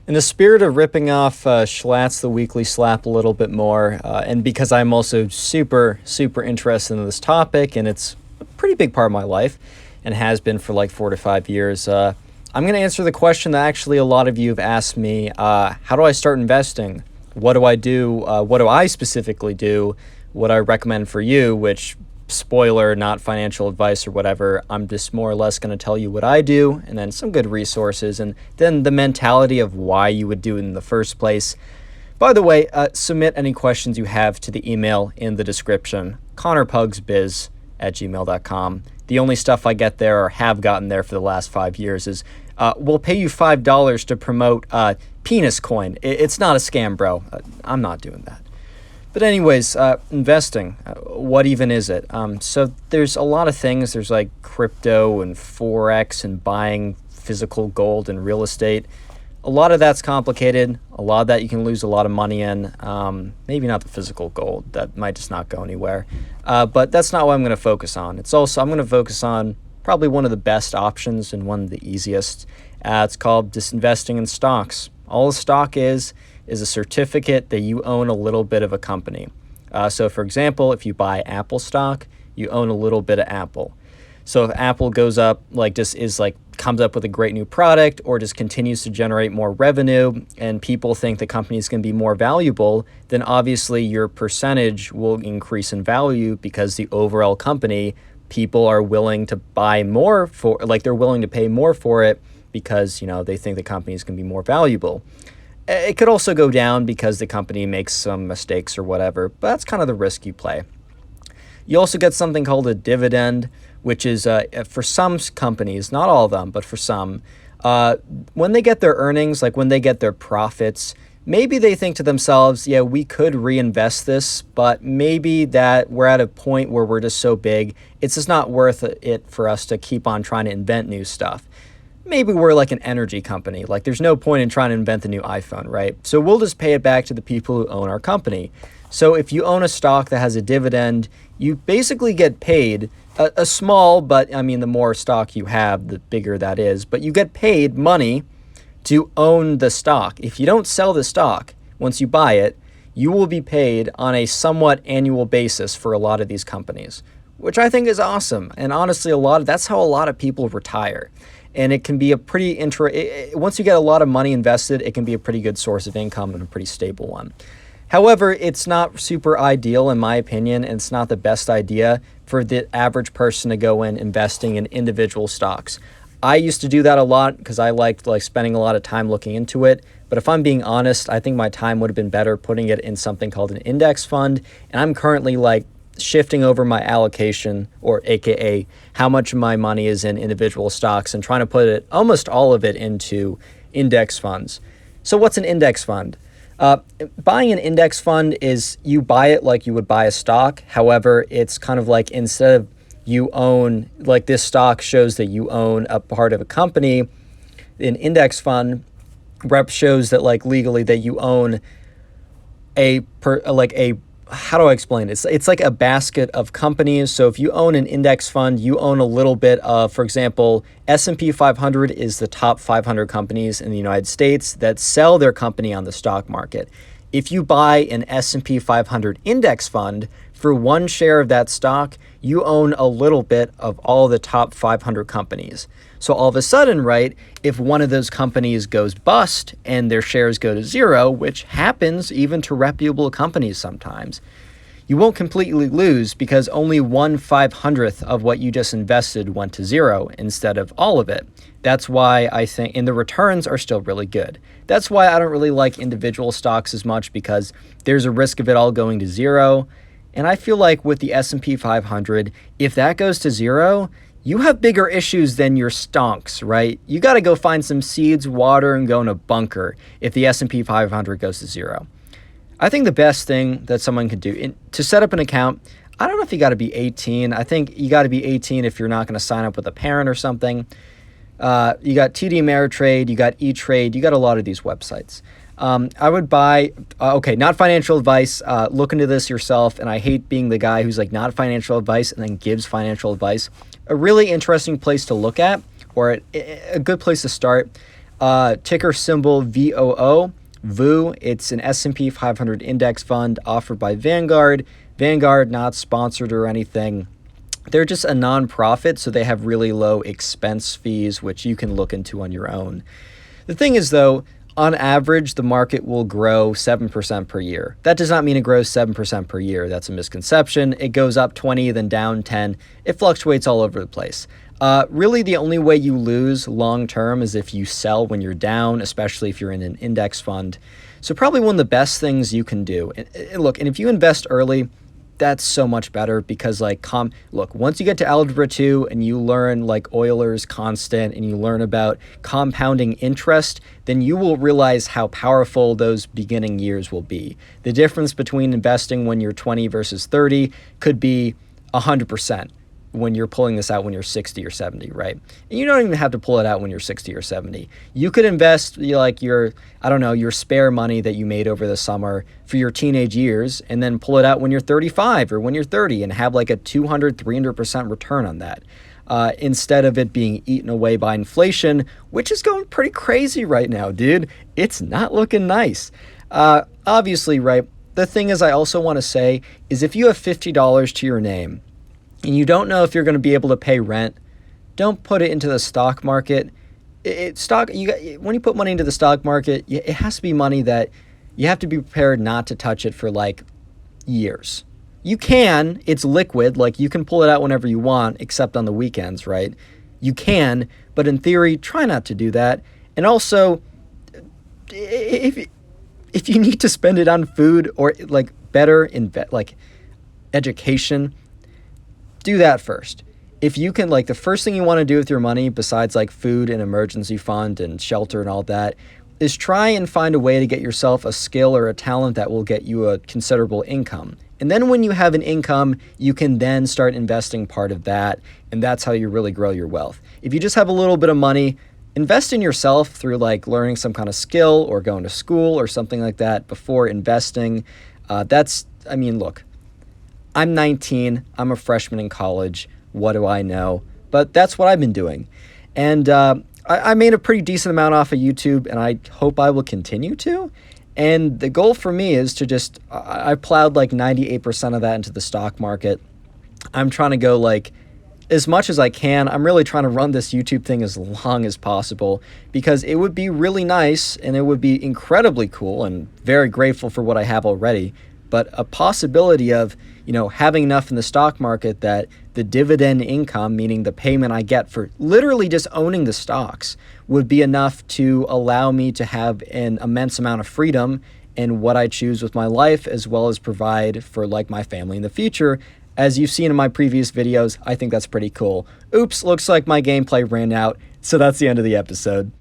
In the spirit of ripping off Schlatt's The Weekly Slap a little bit more, and because I'm also super, super interested in this topic, and it's a pretty big part of my life, and has been for like 4 to 5 years, I'm going to answer the question that actually a lot of you have asked me, how do I start investing? What do I do? What do I specifically do? What I recommend for you, which, spoiler, not financial advice or whatever, I'm just more or less going to tell you what I do, and then some good resources, and then the mentality of why you would do it in the first place. By the way, submit any questions you have to the email in the description, connorpugsbiz@gmail.com. The only stuff I get there or have gotten there for the last 5 years is, we'll pay you $5 to promote penis coin. It's not a scam, bro. I'm not doing that. But anyways, investing, what even is it? So there's a lot of things. There's like crypto and Forex and buying physical gold and real estate. A lot of that's complicated. A lot of that you can lose a lot of money in. Maybe not the physical gold. That might just not go anywhere. But that's not what I'm going to focus on. I'm going to focus on probably one of the best options and one of the easiest. It's called disinvesting in stocks. All a stock is a certificate that you own a little bit of a company. So for example, if you buy Apple stock, you own a little bit of Apple. So if Apple goes up, comes up with a great new product or just continues to generate more revenue and people think the company is going to be more valuable, then obviously your percentage will increase in value because the overall company, people are willing to buy more for, they're willing to pay more for it because, they think the company is going to be more valuable. It could also go down because the company makes some mistakes or whatever, but that's kind of the risk you play. You also get something called a dividend, which is for some companies, not all of them, but for some, when they get their earnings, like when they get their profits, maybe they think to themselves, yeah, we could reinvest this, but maybe that we're at a point where we're just so big, it's just not worth it for us to keep on trying to invent new stuff. Maybe we're like an energy company. Like there's no point in trying to invent the new iPhone, right? So we'll just pay it back to the people who own our company. So if you own a stock that has a dividend, you basically get paid a small, but I mean, the more stock you have, the bigger that is, but you get paid money to own the stock. If you don't sell the stock, once you buy it, you will be paid on a somewhat annual basis for a lot of these companies, which I think is awesome. And honestly, that's how a lot of people retire. And it can be a pretty once you get a lot of money invested, it can be a pretty good source of income and a pretty stable one. However, it's not super ideal in my opinion, and it's not the best idea for the average person to go in investing in individual stocks. I used to do that a lot because I liked spending a lot of time looking into it. But if I'm being honest, I think my time would have been better putting it in something called an index fund. And I'm currently shifting over my allocation, or AKA how much of my money is in individual stocks, and trying to put it, almost all of it, into index funds. So what's an index fund? Buying an index fund is you buy it like you would buy a stock. However, it's kind of like instead of you own, this stock shows that you own a part of a company, an index fund shows that legally that you own how do I explain it? It's like a basket of companies. So if you own an index fund, you own a little bit of, for example, S&P 500 is the top 500 companies in the United States that sell their company on the stock market. If you buy an S&P 500 index fund, for one share of that stock, you own a little bit of all the top 500 companies. So all of a sudden, right, if one of those companies goes bust and their shares go to zero, which happens even to reputable companies sometimes, you won't completely lose because only 1/500th of what you just invested went to zero instead of all of it. That's why I think, and the returns are still really good. That's why I don't really like individual stocks as much, because there's a risk of it all going to zero. And I feel like with the S&P 500, if that goes to zero, you have bigger issues than your stonks, right? You got to go find some seeds, water, and go in a bunker if the S&P 500 goes to zero. I think the best thing that someone could do to set up an account, I don't know if you got to be 18. I think you got to be 18 if you're not going to sign up with a parent or something. You got TD Ameritrade, you got E-Trade, you got a lot of these websites. I would buy, not financial advice, look into this yourself, and I hate being the guy who's not financial advice and then gives financial advice. A really interesting place to look at, or a good place to start, Ticker symbol VOO. VOO. It's an S&P 500 index fund offered by Vanguard. Vanguard, not sponsored or anything. They're just a nonprofit, so they have really low expense fees, which you can look into on your own. The thing is, though, on average, the market will grow 7% per year. That does not mean it grows 7% per year. That's a misconception. It goes up 20, then down 10. It fluctuates all over the place. Really, the only way you lose long term is if you sell when you're down, especially if you're in an index fund. So probably one of the best things you can do. And look, and if you invest early, that's so much better because look, once you get to algebra 2 and you learn like Euler's constant and you learn about compounding interest, then you will realize how powerful those beginning years will be. The difference between investing when you're 20 versus 30 could be 100% when you're pulling this out when you're 60 or 70, right? And you don't even have to pull it out when you're 60 or 70. You could invest your spare money that you made over the summer for your teenage years and then pull it out when you're 35 or when you're 30 and have like a 200, 300% return on that. Instead of it being eaten away by inflation, which is going pretty crazy right now, dude. It's not looking nice. Obviously, right? The thing is I also want to say is if you have $50 to your name, and you don't know if you're going to be able to pay rent, don't put it into the stock market. When you put money into the stock market, it has to be money that you have to be prepared not to touch it for like years. You can, it's liquid, like you can pull it out whenever you want, except on the weekends, right? You can, but in theory, try not to do that. And also, if you need to spend it on food or like better education, do that first. If you can, the first thing you want to do with your money, besides like food and emergency fund and shelter and all that, is try and find a way to get yourself a skill or a talent that will get you a considerable income. And then when you have an income, you can then start investing part of that, and that's how you really grow your wealth. If you just have a little bit of money, invest in yourself through learning some kind of skill or going to school or something like that before investing. Look, I'm 19, I'm a freshman in college, what do I know? But that's what I've been doing. And I made a pretty decent amount off of YouTube, and I hope I will continue to. And the goal for me is to I plowed 98% of that into the stock market. I'm trying to go as much as I can. I'm really trying to run this YouTube thing as long as possible because it would be really nice and it would be incredibly cool and very grateful for what I have already. But a possibility of, having enough in the stock market that the dividend income, meaning the payment I get for literally just owning the stocks, would be enough to allow me to have an immense amount of freedom in what I choose with my life, as well as provide for my family in the future. As you've seen in my previous videos, I think that's pretty cool. Oops, looks like my gameplay ran out, so that's the end of the episode.